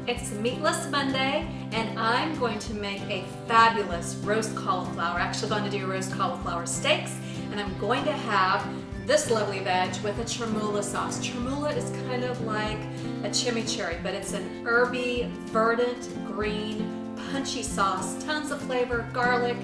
It's Meatless Monday, and I'm going to make a fabulous roast cauliflower. Actually going to do roast cauliflower steaks, and I'm going to have this lovely veg with a chermoula sauce. Chermoula is kind of like a chimichurri, but it's an herby, verdant, green, punchy sauce. Tons of flavor, garlic,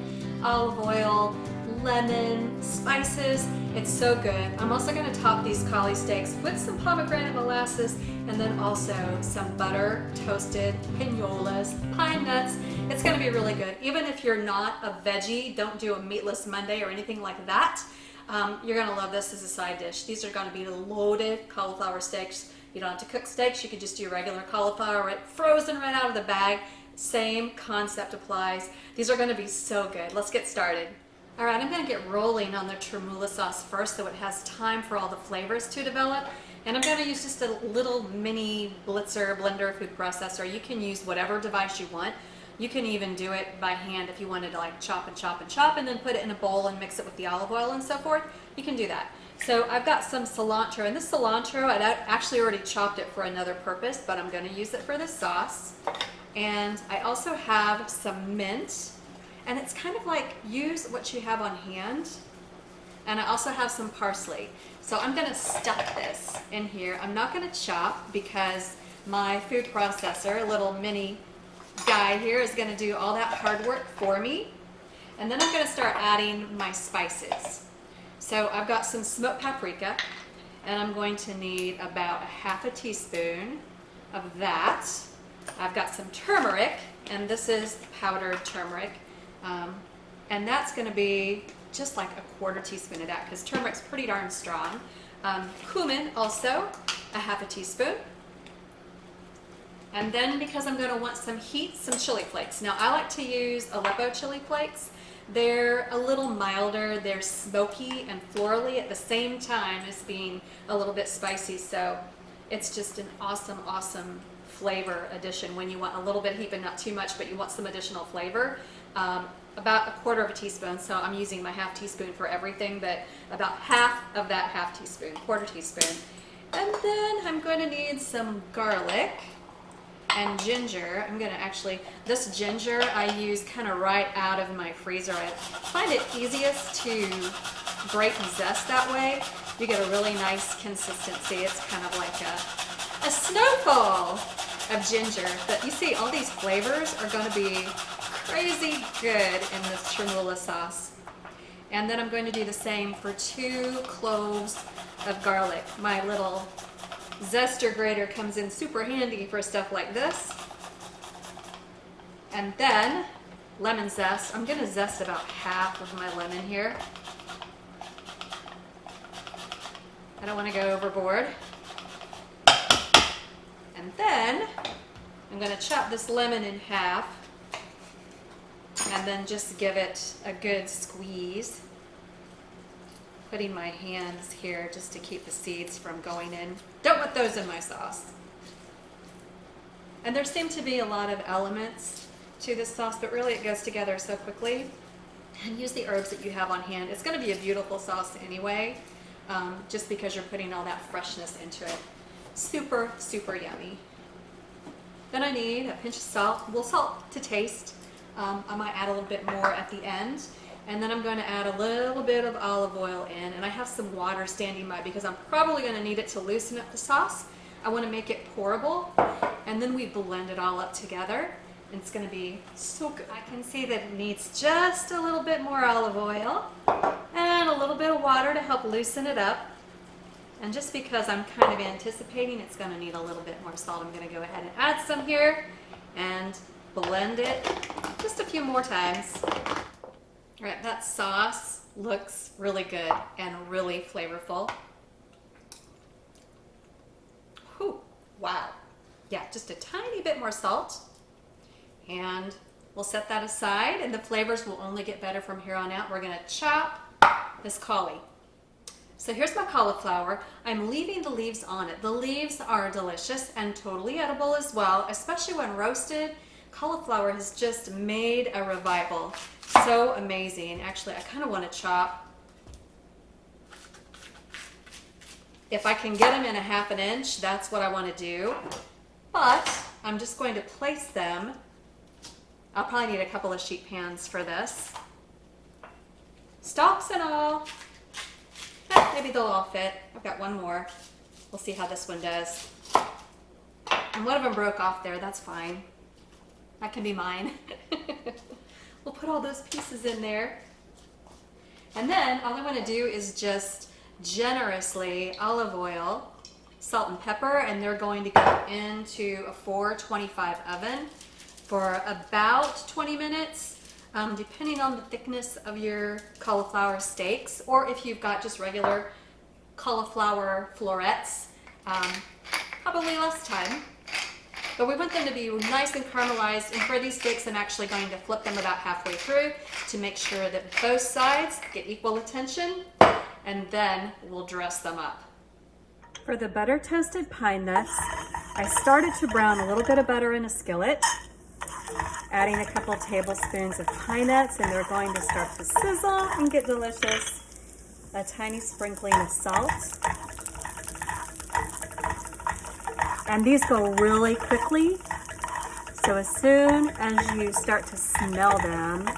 olive oil, lemon, spices. It's so good. I'm also going to top these cauli steaks with some pomegranate molasses and then also some butter, toasted pinolas, pine nuts. It's going to be really good. Even if you're not a veggie, don't do a meatless Monday or anything like that. You're going to love this as a side dish. These are going to be loaded cauliflower steaks. You don't have to cook steaks. You could just do regular cauliflower, frozen right out of the bag. Same concept applies. These are going to be so good. Let's get started. All right, I'm going to get rolling on the chermoula sauce first so it has time for all the flavors to develop. And I'm going to use just a little mini blitzer, blender, food processor. You can use whatever device you want. You can even do it by hand if you wanted to like chop and chop and chop and then put it in a bowl and mix it with the olive oil and so forth. You can do that. So I've got some cilantro, and this cilantro, I'd actually already chopped it for another purpose, but I'm going to use it for this sauce. And I also have some mint. And it's kind of like use what you have on hand. And I also have some parsley. So I'm going to stuff this in here. I'm not going to chop because my food processor, a little mini guy here, is going to do all that hard work for me. And then I'm going to start adding my spices. So I've got some smoked paprika, and I'm going to need about a half a teaspoon of that. I've got some turmeric, and this is powdered turmeric. And that's going to be just like a quarter teaspoon of that because turmeric's pretty darn strong. Cumin also, a half a teaspoon. And then because I'm going to want some heat, some chili flakes. Now I like to use Aleppo chili flakes. They're a little milder, they're smoky and florally at the same time as being a little bit spicy. So it's just an awesome, awesome flavor addition when you want a little bit of heat but not too much, but you want some additional flavor. About a quarter of a teaspoon, so I'm using my half teaspoon for everything, but about half of that half teaspoon, quarter teaspoon. And then I'm going to need some garlic and ginger. I'm going to actually, this ginger I use kind of right out of my freezer. I find it easiest to break and zest that way. You get a really nice consistency. It's kind of like a snowfall of ginger. But you see, all these flavors are going to be crazy good in this chermoula sauce. And then I'm going to do the same for 2 cloves of garlic. My little zester grater comes in super handy for stuff like this. And then lemon zest. I'm going to zest about half of my lemon here. I don't want to go overboard. And then I'm going to chop this lemon in half. And then just give it a good squeeze. Putting my hands here just to keep the seeds from going in. Don't want those in my sauce. And there seem to be a lot of elements to this sauce, but really it goes together so quickly. And use the herbs that you have on hand. It's going to be a beautiful sauce anyway, just because you're putting all that freshness into it. Super, super yummy. Then I need a pinch of salt. Well, salt to taste. I might add a little bit more at the end. And then I'm going to add a little bit of olive oil in. And I have some water standing by because I'm probably going to need it to loosen up the sauce. I want to make it pourable. And then we blend it all up together. And it's going to be so good. I can see that it needs just a little bit more olive oil and a little bit of water to help loosen it up. And just because I'm kind of anticipating it's going to need a little bit more salt, I'm going to go ahead and add some here and blend it just a few more times. All right, that sauce looks really good and really flavorful. Whew, wow. Yeah, just a tiny bit more salt. And we'll set that aside, and the flavors will only get better from here on out. We're going to chop this cauli. So here's my cauliflower. I'm leaving the leaves on it. The leaves are delicious and totally edible as well, especially when roasted. Cauliflower has just made a revival. So amazing. Actually, I kind of want to chop. If I can get them in a 1/2 inch, that's what I want to do. But I'm just going to place them. I'll probably need a couple of sheet pans for this. Stalks and all. Maybe they'll all fit. I've got one more. We'll see how this one does. And one of them broke off there. That's fine. That can be mine. We'll put all those pieces in there. And then all I want to do is just generously olive oil, salt and pepper, and they're going to go into a 425 oven for about 20 minutes, depending on the thickness of your cauliflower steaks, or if you've got just regular cauliflower florets, probably less time. But we want them to be nice and caramelized, and for these steaks I'm actually going to flip them about halfway through to make sure that both sides get equal attention, and then we'll dress them up. For the butter toasted pine nuts, I started to brown a little bit of butter in a skillet, adding a couple tablespoons of pine nuts, and they're going to start to sizzle and get delicious. A tiny sprinkling of salt. And these go really quickly, so as soon as you start to smell them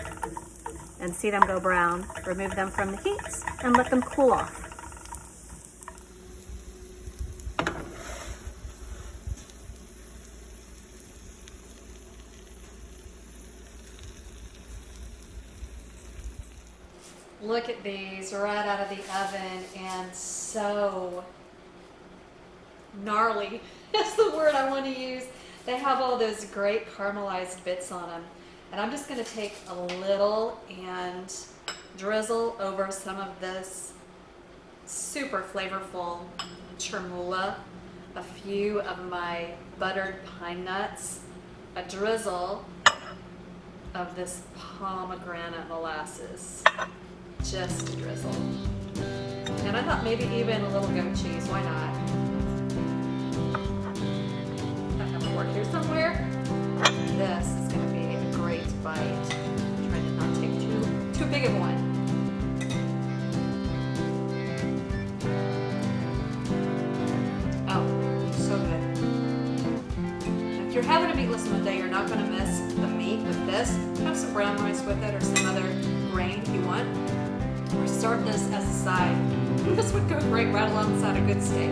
and see them go brown, remove them from the heat and let them cool off. Look at these right out of the oven, and so gnarly. That's the word I want to use. They have all those great caramelized bits on them. And I'm just going to take a little and drizzle over some of this super flavorful chermoula, a few of my buttered pine nuts, a drizzle of this pomegranate molasses. Just a drizzle. And I thought maybe even a little goat cheese. Why not? Here somewhere. This is going to be a great bite. I'm trying to not take too big of one. Oh, so good. If you're having a meatless Monday, you're not going to miss the meat with this. Have some brown rice with it or some other grain if you want. Or serve this as a side. This would go great right alongside a good steak.